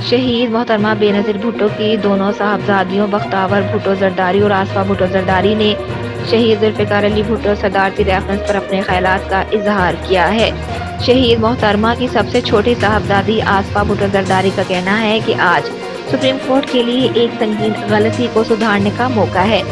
शहीद मोहतरमा बेनज़ीर भुट्टो की दोनों साहबजादियों बख्तावर भुट्टो जरदारी और आसफा भुट्टो जरदारी ने शहीद जुल्फ़िकार अली भुट्टो सदारती रेफरेंस पर अपने ख्यालात का इजहार किया है। शहीद मोहतरमा की सबसे छोटी साहबजादी आसफा भुट्टो जरदारी का कहना है कि आज सुप्रीम कोर्ट के लिए एक संगीन गलती को सुधारने का मौका है।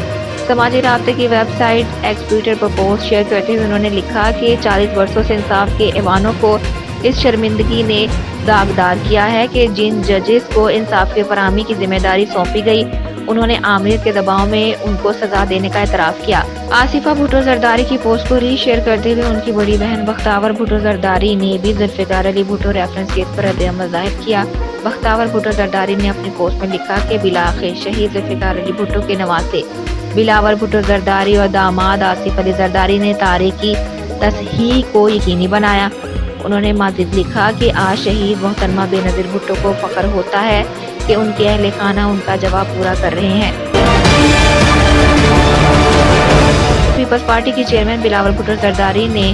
समाजी राब्ते की वेबसाइट एक्स ट्विटर पर पोस्ट शेयर करते हुए उन्होंने लिखा कि 40 वर्षों से इंसाफ के ऐवानों को इस शर्मिंदगी ने दागदार किया है कि जिन जजेस को इंसाफ के फराहमी की जिम्मेदारी सौंपी गई उन्होंने आमरीत के दबाव में उनको सजा देने का एतराफ़ किया। आसिफा भुट्टो जरदारी की पोस्ट को रीशेयर करते हुए उनकी बड़ी बहन बख्तावर भुट्टो जरदारी ने भी जुल्फ़िकार अली भुट्टो रेफरेंस केस पर रद्द-ए-अमल ज़ाहिर किया। बख्तावर भुट्टो जरदारी ने अपनी पोस्ट में लिखा कि बिलाखिर शहीद जुल्फ़िकार अली भुट्टो के नवासे बिलावल भुट्टो जरदारी और दामाद आसिफ अली जरदारी ने तारीख की तसहीह को यकीनी बनाया। उन्होंने मज़ीद लिखा कि आज शहीद मोहतरमा बेनज़ीर भुट्टो को फ़ख्र होता है कि उनके अहले खाना उनका जवाब पूरा कर रहे हैं। पीपल्स पार्टी की चेयरमैन बिलावल भुट्टो जरदारी ने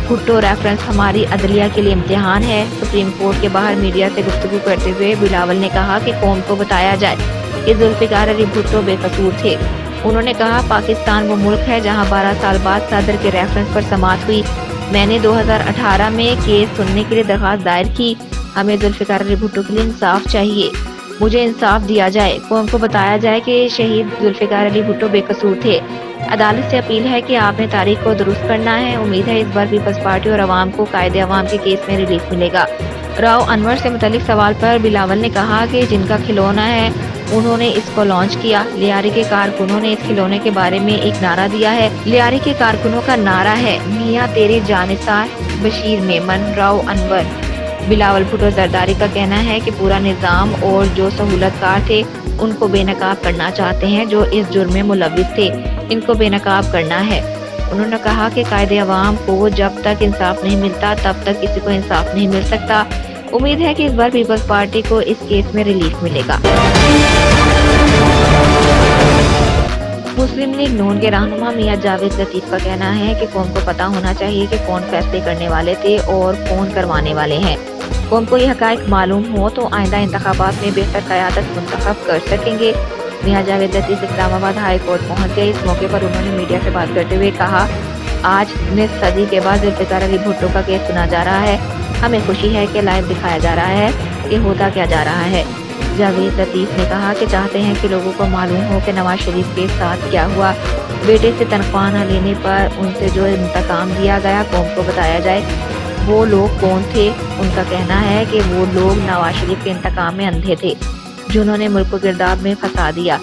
भुट्टो रेफरेंस हमारी अदलिया के लिए इम्तिहान है। सुप्रीम कोर्ट के बाहर मीडिया से गुफ्तगू करते हुए बिलावल ने कहा कि कौम को बताया जाए कि जुल्फ़िकार अली भुट्टो बेकसूर थे। उन्होंने कहा पाकिस्तान वो मुल्क है जहाँ 12 साल बाद सदर के रेफरेंस पर समाअत हुई। मैंने 2018 में केस सुनने के लिए दरख्वास्त दायर की। हमें जुल्फ़िकार अली भुट्टो के लिए इंसाफ चाहिए, मुझे इंसाफ दिया जाए, कौम को बताया जाए कि शहीद जुल्फ़िकार अली भुट्टो बेकसूर थे। अदालत से अपील है कि आपने तारीख को दुरुस्त करना है। उम्मीद है इस बार पीपल्स पार्टी और अवाम को कायदे अवाम के केस में रिलीफ मिलेगा। राव अनवर से मुतालिक सवाल पर बिलावल ने कहा कि जिनका खिलौना है उन्होंने इसको लॉन्च किया। लियारी के कारकुनों ने इस खिलौने के बारे में एक नारा दिया है। लियारी के कारकुनों का नारा है मियाँ तेरे जानिसार बशीर मेमन। राव अनवर बिलावल भुट्टो जरदारी का कहना है कि पूरा निज़ाम और जो सहूलतकार थे उनको बेनकाब करना चाहते हैं। जो इस जुर्म में मुलविस थे इनको बेनकाब करना है। उन्होंने कहा कि कायदे अवाम को जब तक इंसाफ नहीं मिलता तब तक किसी को इंसाफ नहीं मिल सकता। उम्मीद है कि इस बार पीपल्स पार्टी को इस केस में रिलीफ मिलेगा। मुस्लिम लीग नून के रहनुमा मियां जावेद लतीफ का कहना है कि कौम को पता होना चाहिए कि कौन फैसले करने वाले थे और कौन करवाने वाले हैं। कौम को यह हक़ाइक़ मालूम हो तो आइंदा इंतखाबात में बेहतर क़यादत मुंतखब कर सकेंगे। मियां जावेद लतीफ इस्लामाबाद हाई कोर्ट पहुँच गए। इस मौके पर उन्होंने मीडिया से बात करते हुए कहा, आज निस्फ सदी के बाद जुल्फ़िकार अली भुट्टो का केस सुना जा रहा है। हमें खुशी है कि लाइव दिखाया जा रहा है कि होता क्या जा रहा है। जावेद लतीफ ने कहा कि चाहते हैं कि लोगों को मालूम हो कि नवाज शरीफ के साथ क्या हुआ। बेटे से तनख्वाह न लेने पर उनसे जो इंतकाम दिया गया कौम को बताया जाए। वो लोग कौन थे? उनका कहना है कि वो लोग नवाज शरीफ के इंतकाम में अंधे थे जिन्होंने मुल्क को गिरदाव में फंसा दिया।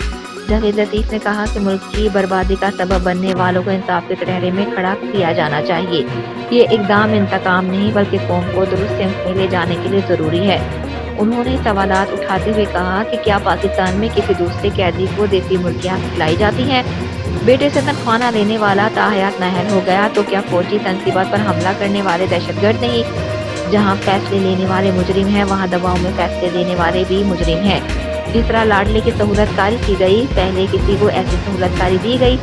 जावेद लतीफ ने कहा कि मुल्क की बर्बादी का सबब बनने वालों को इंसाफ के कटहरे में खड़ा किया जाना चाहिए। ये इकदाम इंतकाम नहीं बल्कि कौम को दुरुस्त सिमत में ले जाने के लिए ज़रूरी है। उन्होंने सवालात उठाते हुए कहा कि क्या पाकिस्तान में किसी दूसरे कैदी को देसी मुर्गियाँ खिलाई जाती हैं? बेटे से तनख्वाह न लेने वाला ताहयात नाअहल हो गया तो क्या फौजी तनसीबात पर हमला करने वाले दहशतगर्द नहीं? जहाँ फैसले लेने वाले मुजरिम हैं वहाँ दबाव में फैसले देने वाले भी मुजरिम हैं। जिस तरह लाडले की सहूलतकारी की गई पहले किसी को ऐसी सहूलतकारी दी गई।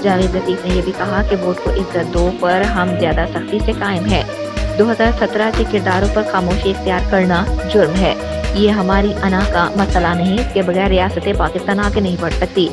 जावेद लतीफ ने यह भी कहा कि वोट को इज्जत दो पर हम ज्यादा सख्ती से कायम है। 2017 के किरदारों पर खामोशी इख्तियार करना जुर्म है। ये हमारी अना का मसला नहीं, इसके बगैर रियासत पाकिस्तान आगे नहीं बढ़ सकती।